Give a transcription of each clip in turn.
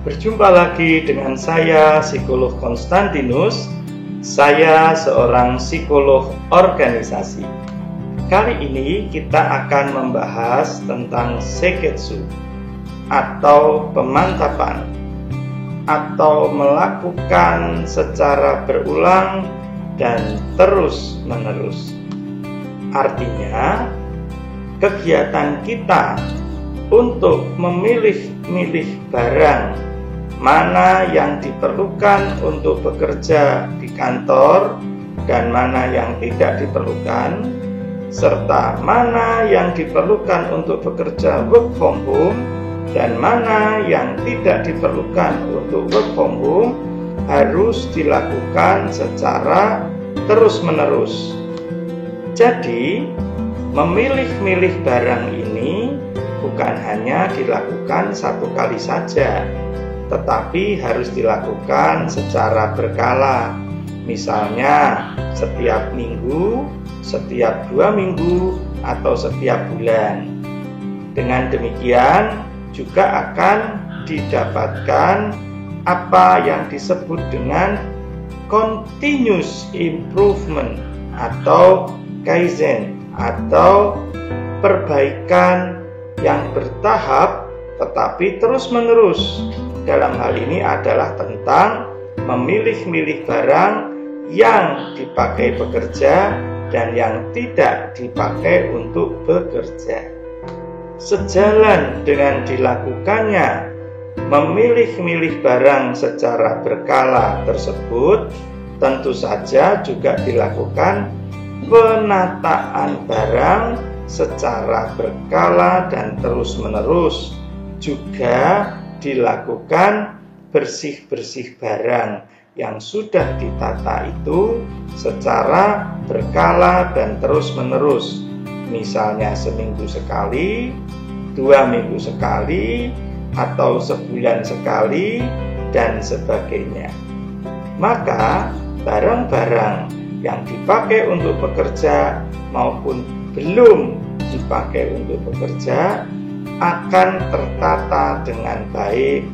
Berjumpa lagi dengan saya, psikolog Konstantinus. Saya seorang psikolog organisasi. Kali ini kita akan membahas tentang seiketsu atau pemantapan, atau melakukan secara berulang dan terus-menerus. Artinya, kegiatan kita untuk memilih-milih barang mana yang diperlukan untuk bekerja di kantor dan mana yang tidak diperlukan, serta mana yang diperlukan untuk bekerja work from home dan mana yang tidak diperlukan untuk work from home harus dilakukan secara terus-menerus. Jadi, memilih-milih barang ini bukan hanya dilakukan satu kali saja, tetapi harus dilakukan secara berkala. Misalnya setiap minggu, setiap 2 minggu, atau setiap bulan. Dengan demikian juga akan didapatkan apa yang disebut dengan continuous improvement atau kaizen, atau perbaikan yang bertahap tetapi terus-menerus. Dalam hal ini adalah tentang memilih-milih barang yang dipakai bekerja dan yang tidak dipakai untuk bekerja. Sejalan dengan dilakukannya memilih-milih barang secara berkala tersebut, tentu saja juga dilakukan penataan barang secara berkala dan terus-menerus. Juga dilakukan bersih-bersih barang yang sudah ditata itu secara berkala dan terus-menerus. Misalnya seminggu sekali, 2 minggu sekali, atau sebulan sekali, dan sebagainya. Maka barang-barang yang dipakai untuk bekerja maupun belum dipakai untuk bekerja akan tertata dengan baik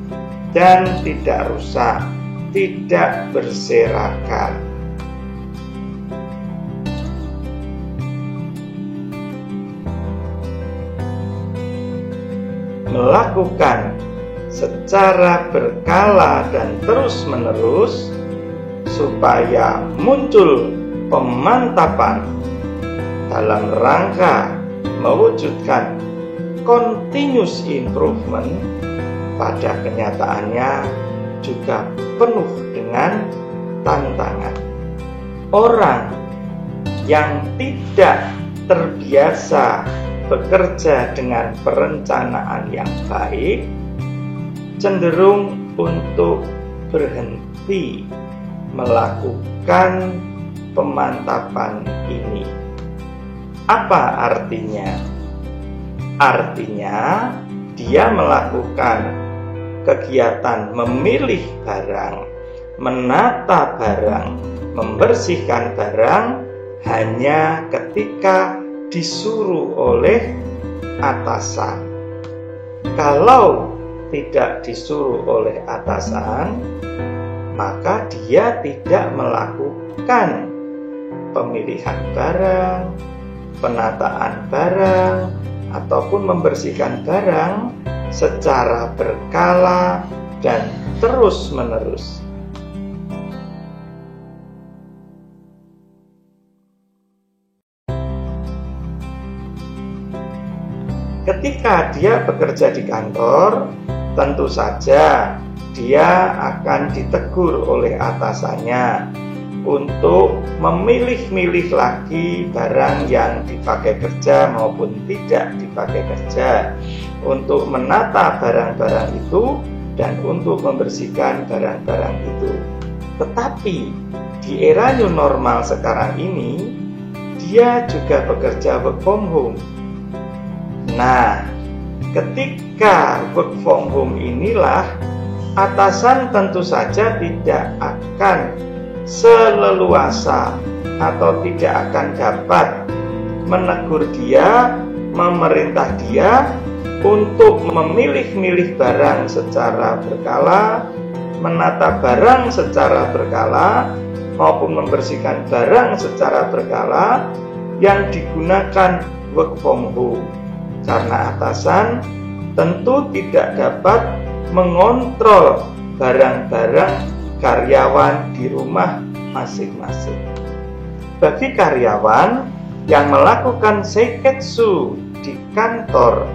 dan tidak rusak, tidak berserakan. Melakukan secara berkala dan terus-menerus supaya muncul pemantapan dalam rangka mewujudkan continuous improvement, pada kenyataannya juga penuh dengan tantangan. Orang yang tidak terbiasa bekerja dengan perencanaan yang baik cenderung untuk berhenti melakukan pemantapan ini. Apa artinya? Artinya, dia melakukan kegiatan memilih barang, menata barang, membersihkan barang hanya ketika disuruh oleh atasan. Kalau tidak disuruh oleh atasan, maka dia tidak melakukan pemilihan barang, penataan barang, ataupun membersihkan barang secara berkala dan terus-menerus. Ketika dia bekerja di kantor, tentu saja dia akan ditegur oleh atasannya untuk memilih-milih lagi barang yang dipakai kerja maupun tidak dipakai kerja, untuk menata barang-barang itu dan untuk membersihkan barang-barang itu. Tetapi di era new normal sekarang ini, dia juga bekerja work from home. Nah, ketika work from home inilah atasan tentu saja tidak akan seleluasa atau tidak akan dapat menegur dia, memerintah dia untuk memilih-milih barang secara berkala, menata barang secara berkala, maupun membersihkan barang secara berkala yang digunakan work from home. Karena atasan tentu tidak dapat mengontrol barang-barang karyawan di rumah masing-masing. Bagi karyawan yang melakukan seiketsu di kantor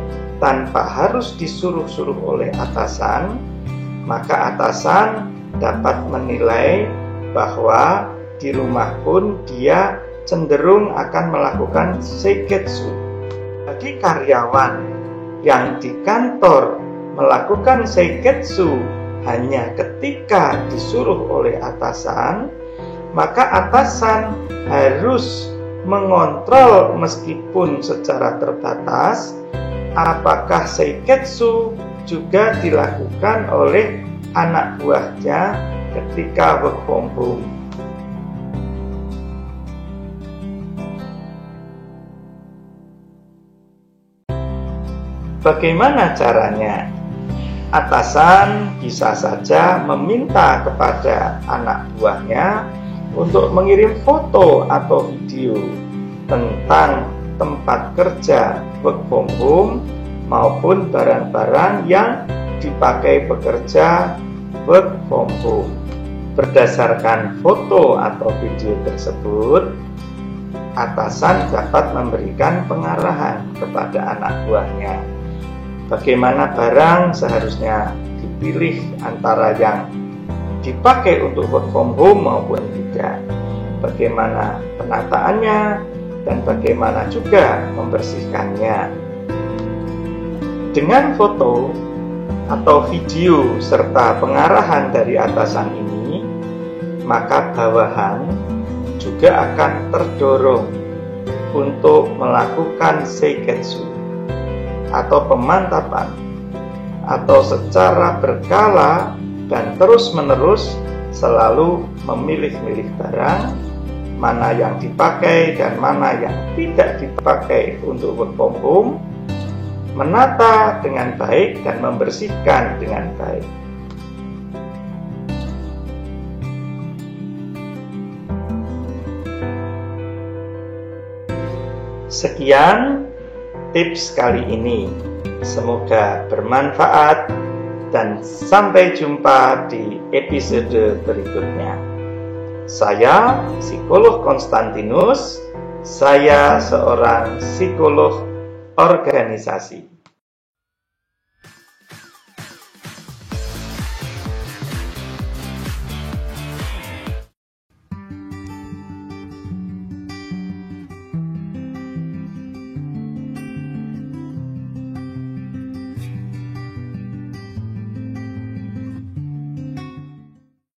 tanpa harus disuruh-suruh oleh atasan, maka atasan dapat menilai bahwa di rumah pun dia cenderung akan melakukan seiketsu. Bagi karyawan yang di kantor melakukan seiketsu hanya ketika disuruh oleh atasan, maka atasan harus mengontrol meskipun secara terbatas apakah seiketsu juga dilakukan oleh anak buahnya ketika work from home. Bagaimana caranya? Atasan bisa saja meminta kepada anak buahnya untuk mengirim foto atau video tentang tempat kerja work from home maupun barang-barang yang dipakai bekerja work from home. Berdasarkan foto atau video tersebut, atasan dapat memberikan pengarahan kepada anak buahnya bagaimana barang seharusnya dipilih antara yang dipakai untuk work from home maupun tidak, bagaimana penataannya, dan bagaimana juga membersihkannya. Dengan foto atau video serta pengarahan dari atasan ini, maka bawahan juga akan terdorong untuk melakukan seiketsu atau pemantapan, atau secara berkala dan terus-menerus selalu memilih-milih barang mana yang dipakai dan mana yang tidak dipakai untuk work from home, menata dengan baik dan membersihkan dengan baik. Sekian tips kali ini, semoga bermanfaat dan sampai jumpa di episode berikutnya. Saya psikolog Konstantinus, saya seorang psikolog organisasi.